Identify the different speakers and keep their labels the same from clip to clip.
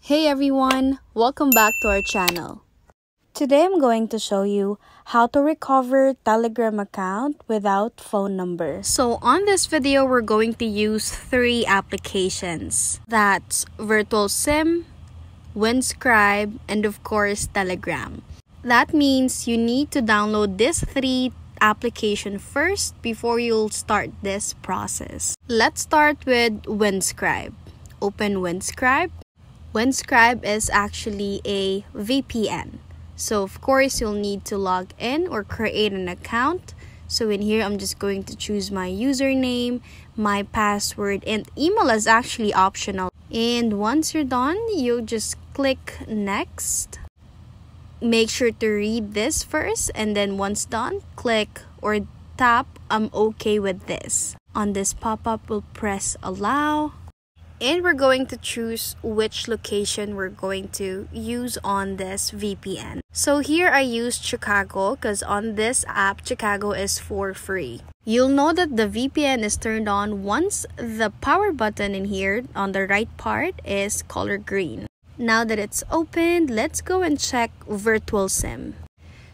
Speaker 1: Hey everyone, welcome back to our channel. Today I'm going to show you how to recover Telegram account without phone number. So on this video, we're going to use 3 applications. That's Virtual SIM, Winscribe, and of course Telegram. That means you need to download these 3 applications first before you'll start this process. Let's start with Winscribe. Open Winscribe. Winscribe is actually a VPN. So of course you'll need to log in or create an account. So in here I'm just going to choose my username, my password, and email is actually optional. And once you're done, you just click next. Make sure to read this first, and then once done, click or tap I'm okay with this. On this pop-up, we'll press allow. And we're going to choose which location we're going to use on this VPN. So here I used Chicago because on this app, Chicago is for free. You'll know that the VPN is turned on once the power button in here on the right part is color green. Now that it's opened, let's go and check Virtual SIM.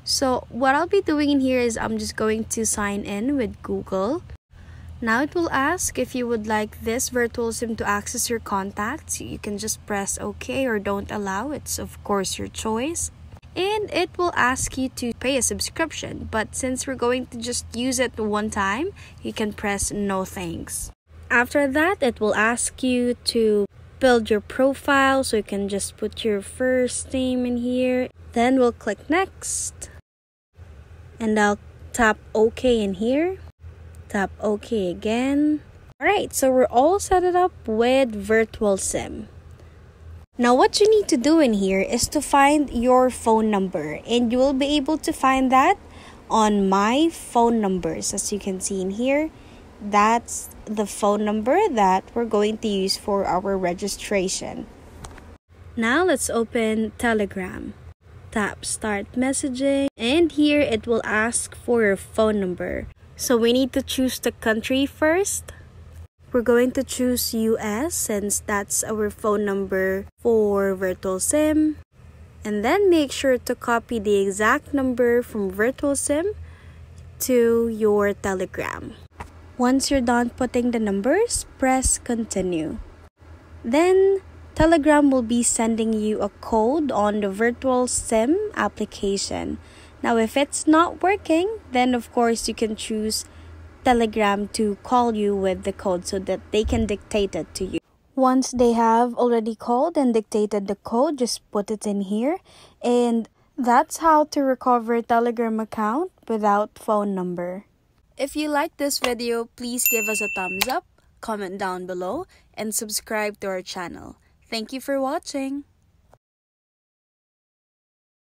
Speaker 1: So what I'll be doing in here is I'm just going to sign in with Google. Now it will ask if you would like this virtual SIM to access your contacts. You can just press OK or don't allow. It's of course your choice. And it will ask you to pay a subscription. But since we're going to just use it one time, you can press no thanks. After that, it will ask you to build your profile. So you can just put your first name in here. Then we'll click next. And I'll tap OK in here. Tap OK again. Alright, so we're all set it up with Virtual SIM. Now what you need to do in here is to find your phone number, and you will be able to find that on my phone numbers. As you can see in here, that's the phone number that we're going to use for our registration. Now let's open Telegram. Tap start messaging, and here it will ask for your phone number. So we need to choose the country first. We're going to choose US since that's our phone number for Virtual SIM. And then make sure to copy the exact number from Virtual SIM to your Telegram. Once you're done putting the numbers, press continue. Then Telegram will be sending you a code on the Virtual SIM application. Now, if it's not working, then of course you can choose Telegram to call you with the code so that they can dictate it to you. Once they have already called and dictated the code, just put it in here. And that's how to recover Telegram account without phone number. If you like this video, please give us a thumbs up, comment down below, and subscribe to our channel. Thank you for watching.